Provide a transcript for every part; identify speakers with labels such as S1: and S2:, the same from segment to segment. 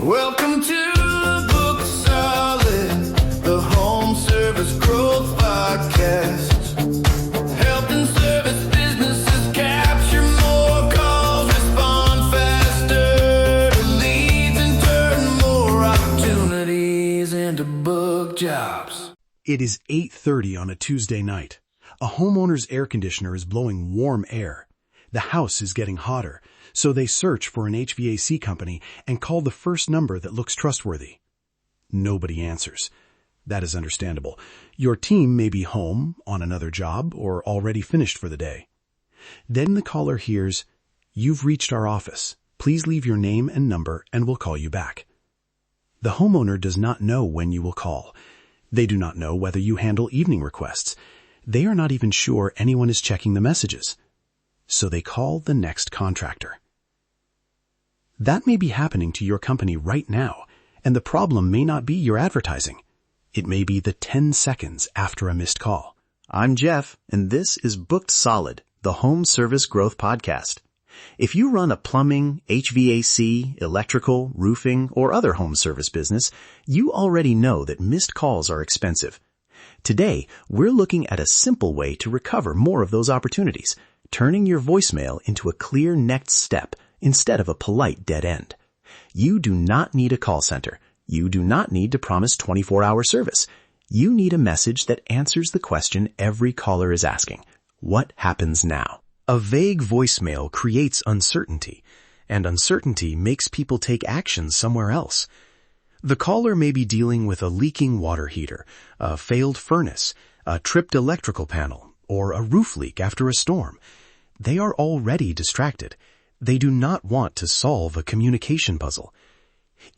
S1: Welcome to Book Solid, the home service growth podcast. Helping service businesses capture more calls, respond faster to leads, and turn more opportunities into book jobs.
S2: It is 8:30 on a Tuesday night. A homeowner's air conditioner is blowing warm air. The house is getting hotter, so they search for an HVAC company and call the first number that looks trustworthy. Nobody answers. That is understandable. Your team may be home, on another job, or already finished for the day. Then the caller hears, "You've reached our office. Please leave your name and number and we'll call you back." The homeowner does not know when you will call. They do not know whether you handle evening requests. They are not even sure anyone is checking the messages. So they call the next contractor. That may be happening to your company right now, and the problem may not be your advertising. It may be the 10 seconds after a missed call.
S3: I'm Jeff, and this is Booked Solid, the Home Service Growth Podcast. If you run a plumbing, HVAC, electrical, roofing, or other home service business, you already know that missed calls are expensive. Today, we're looking at a simple way to recover more of those opportunities, turning your voicemail into a clear next step instead of a polite dead end. You do not need a call center. You do not need to promise 24-hour service. You need a message that answers the question every caller is asking. What happens now? A vague voicemail creates uncertainty, and uncertainty makes people take action somewhere else. The caller may be dealing with a leaking water heater, a failed furnace, a tripped electrical panel, or a roof leak after a storm. They are already distracted. They do not want to solve a communication puzzle.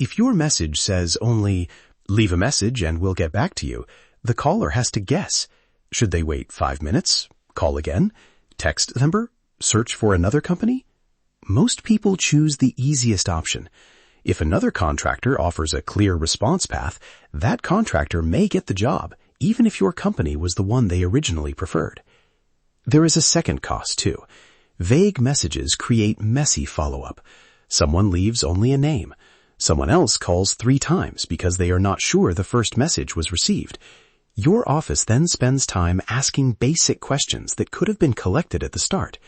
S3: If your message says only, "Leave a message and we'll get back to you," the caller has to guess. Should they wait 5 minutes? Call again? Text number? Search for another company? Most people choose the easiest option. If another contractor offers a clear response path, that contractor may get the job, even if your company was the one they originally preferred. There is a second cost, too. Vague messages create messy follow-up. Someone leaves only a name. Someone else calls 3 times because they are not sure the first message was received. Your office then spends time asking basic questions that could have been collected at the start.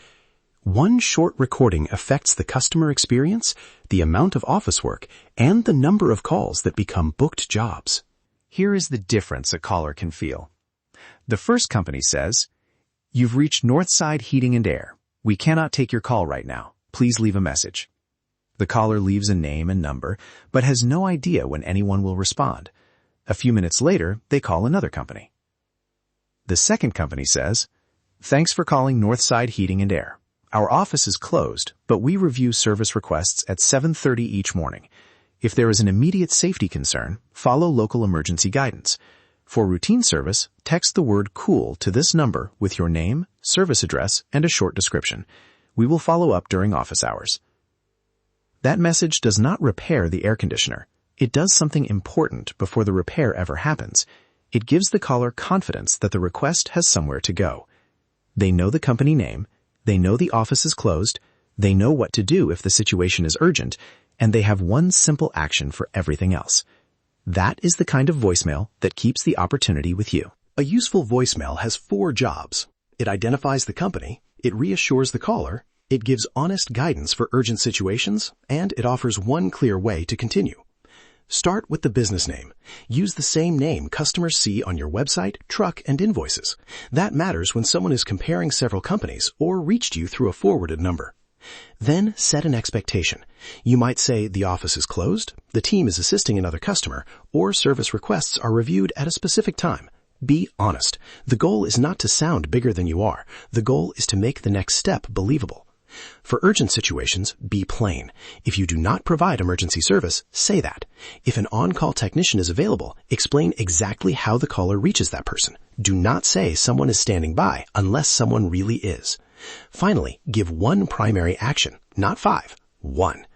S3: One short recording affects the customer experience, the amount of office work, and the number of calls that become booked jobs.
S4: Here is the difference a caller can feel. The first company says, "You've reached Northside Heating and Air. We cannot take your call right now. Please leave a message." The caller leaves a name and number, but has no idea when anyone will respond. A few minutes later, they call another company. The second company says, "Thanks for calling Northside Heating and Air. Our office is closed, but we review service requests at 7:30 each morning. If there is an immediate safety concern, follow local emergency guidance. For routine service, text the word COOL to this number with your name, service address, and a short description. We will follow up during office hours." That message does not repair the air conditioner. It does something important before the repair ever happens. It gives the caller confidence that the request has somewhere to go. They know the company name, they know the office is closed, they know what to do if the situation is urgent, and they have one simple action for everything else. That is the kind of voicemail that keeps the opportunity with you.
S2: A useful voicemail has 4 jobs. It identifies the company, it reassures the caller, it gives honest guidance for urgent situations, and it offers one clear way to continue. Start with the business name. Use the same name customers see on your website, truck, and invoices. That matters when someone is comparing several companies or reached you through a forwarded number. Then set an expectation. You might say the office is closed, the team is assisting another customer, or service requests are reviewed at a specific time. Be honest. The goal is not to sound bigger than you are. The goal is to make the next step believable. For urgent situations, be plain. If you do not provide emergency service, say that. If an on-call technician is available, explain exactly how the caller reaches that person. Do not say someone is standing by unless someone really is. Finally, give one primary action, not 5. 1.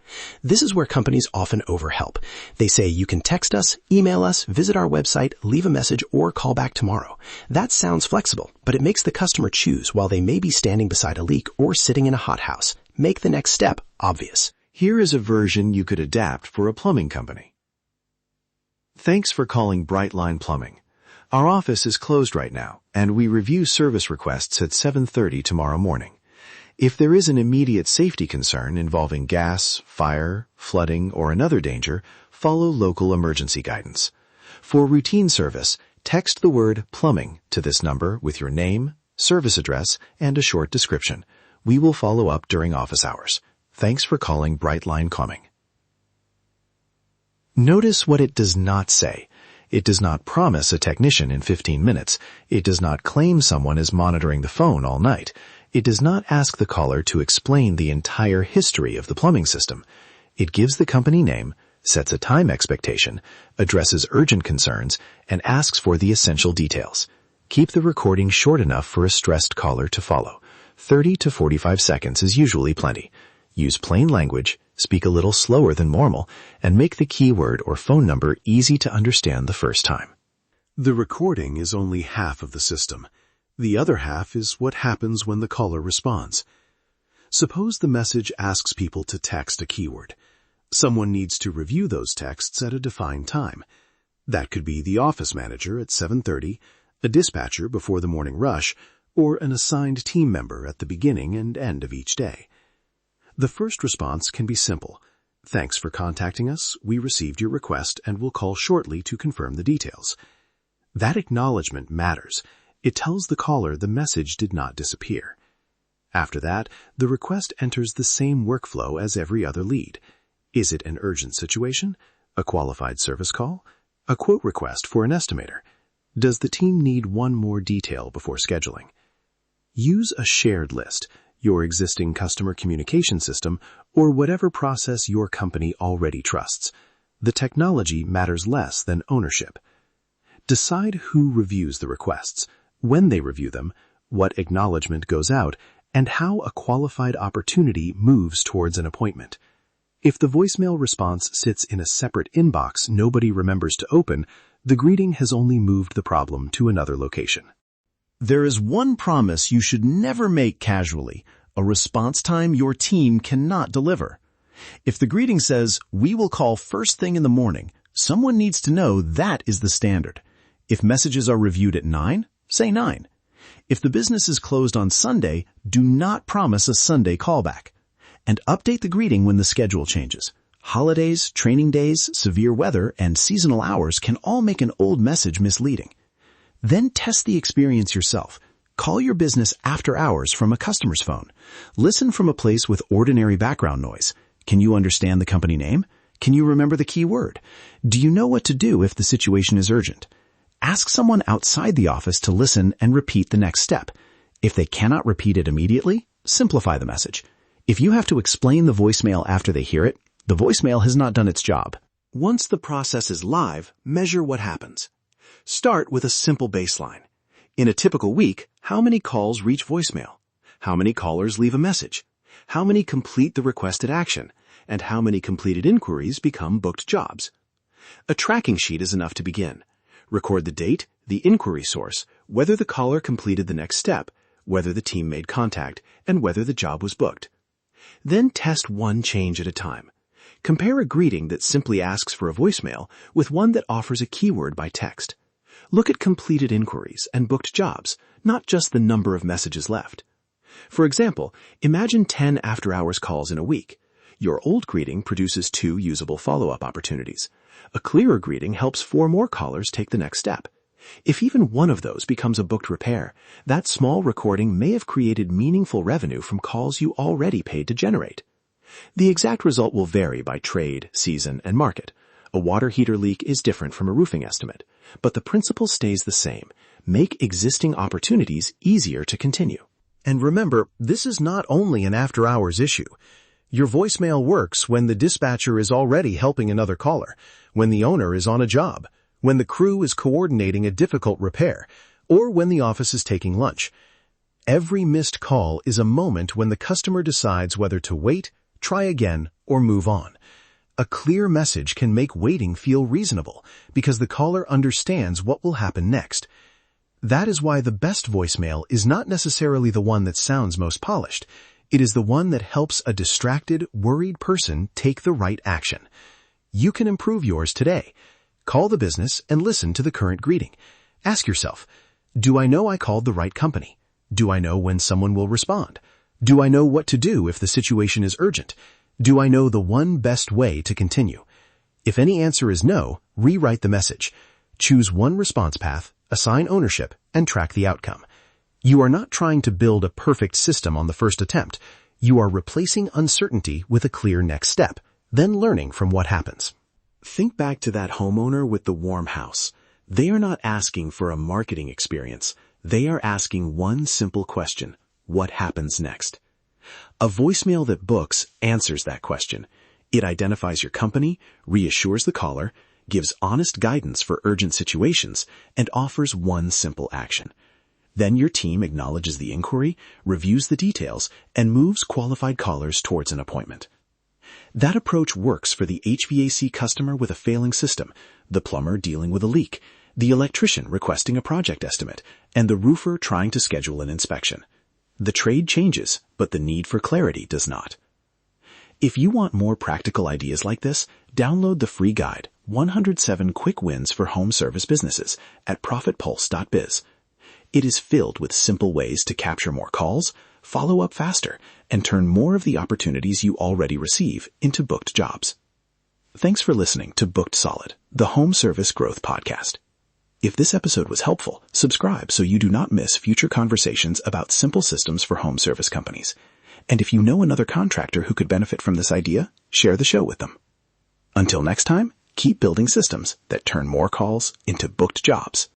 S2: This is where companies often overhelp. They say you can text us, email us, visit our website, leave a message, or call back tomorrow. That sounds flexible, but it makes the customer choose while they may be standing beside a leak or sitting in a hothouse. Make the next step obvious.
S3: Here is a version you could adapt for a plumbing company. Thanks for calling Brightline Plumbing. Our office is closed right now, and we review service requests at 7:30 tomorrow morning. If there is an immediate safety concern involving gas, fire, flooding, or another danger, follow local emergency guidance. For routine service, text the word plumbing to this number with your name, service address, and a short description. We will follow up during office hours. Thanks for calling Brightline Plumbing. Notice what it does not say. It does not promise a technician in 15 minutes. It does not claim someone is monitoring the phone all night. It does not ask the caller to explain the entire history of the plumbing system. It gives the company name, sets a time expectation, addresses urgent concerns, and asks for the essential details. Keep the recording short enough for a stressed caller to follow. 30 to 45 seconds is usually plenty. Use plain language, speak a little slower than normal, and make the keyword or phone number easy to understand the first time. The recording is only half of the system. The other half is what happens when the caller responds. Suppose the message asks people to text a keyword. Someone needs to review those texts at a defined time. That could be the office manager at 7:30, a dispatcher before the morning rush, or an assigned team member at the beginning and end of each day. The first response can be simple. Thanks for contacting us. We received your request and will call shortly to confirm the details. That acknowledgement matters. It tells the caller the message did not disappear. After that, the request enters the same workflow as every other lead. Is it an urgent situation? A qualified service call? A quote request for an estimator? Does the team need one more detail before scheduling? Use a shared list, your existing customer communication system, or whatever process your company already trusts. The technology matters less than ownership. Decide who reviews the requests, when they review them, what acknowledgement goes out, and how a qualified opportunity moves towards an appointment. If the voicemail response sits in a separate inbox nobody remembers to open, the greeting has only moved the problem to another location. There is one promise you should never make casually, a response time your team cannot deliver. If the greeting says, "We will call first thing in the morning," someone needs to know that is the standard. If messages are reviewed at 9, say 9. If the business is closed on Sunday, do not promise a Sunday callback. And update the greeting when the schedule changes. Holidays, training days, severe weather, and seasonal hours can all make an old message misleading. Then test the experience yourself. Call your business after hours from a customer's phone. Listen from a place with ordinary background noise. Can you understand the company name? Can you remember the key word? Do you know what to do if the situation is urgent? Ask someone outside the office to listen and repeat the next step. If they cannot repeat it immediately, simplify the message. If you have to explain the voicemail after they hear it, the voicemail has not done its job. Once the process is live, measure what happens. Start with a simple baseline. In a typical week, how many calls reach voicemail? How many callers leave a message? How many complete the requested action? And how many completed inquiries become booked jobs? A tracking sheet is enough to begin. Record the date, the inquiry source, whether the caller completed the next step, whether the team made contact, and whether the job was booked. Then test one change at a time. Compare a greeting that simply asks for a voicemail with one that offers a keyword by text. Look at completed inquiries and booked jobs, not just the number of messages left. For example, imagine 10 after-hours calls in a week. Your old greeting produces 2 usable follow-up opportunities. A clearer greeting helps 4 more callers take the next step. If even one of those becomes a booked repair, that small recording may have created meaningful revenue from calls you already paid to generate. The exact result will vary by trade, season, and market. A water heater leak is different from a roofing estimate, but the principle stays the same. Make existing opportunities easier to continue. And remember, this is not only an after-hours issue. Your voicemail works when the dispatcher is already helping another caller, when the owner is on a job, when the crew is coordinating a difficult repair, or when the office is taking lunch. Every missed call is a moment when the customer decides whether to wait, try again, or move on. A clear message can make waiting feel reasonable because the caller understands what will happen next. That is why the best voicemail is not necessarily the one that sounds most polished.
S2: It is the one that helps a distracted, worried person take the right action. You can improve yours today. Call the business and listen to the current greeting. Ask yourself, do I know I called the right company? Do I know when someone will respond? Do I know what to do if the situation is urgent? Do I know the one best way to continue? If any answer is no, rewrite the message. Choose one response path, assign ownership, and track the outcome. You are not trying to build a perfect system on the first attempt. You are replacing uncertainty with a clear next step, then learning from what happens.
S3: Think back to that homeowner with the warm house. They are not asking for a marketing experience. They are asking one simple question: what happens next? A voicemail that books answers that question. It identifies your company, reassures the caller, gives honest guidance for urgent situations, and offers one simple action. Then your team acknowledges the inquiry, reviews the details, and moves qualified callers towards an appointment. That approach works for the HVAC customer with a failing system, the plumber dealing with a leak, the electrician requesting a project estimate, and the roofer trying to schedule an inspection. The trade changes, but the need for clarity does not. If you want more practical ideas like this, download the free guide, 107 Quick Wins for Home Service Businesses, at ProfitPulse.biz. It is filled with simple ways to capture more calls, follow up faster, and turn more of the opportunities you already receive into booked jobs. Thanks for listening to Booked Solid, the Home Service Growth Podcast. If this episode was helpful, subscribe so you do not miss future conversations about simple systems for home service companies. And if you know another contractor who could benefit from this idea, share the show with them. Until next time, keep building systems that turn more calls into booked jobs.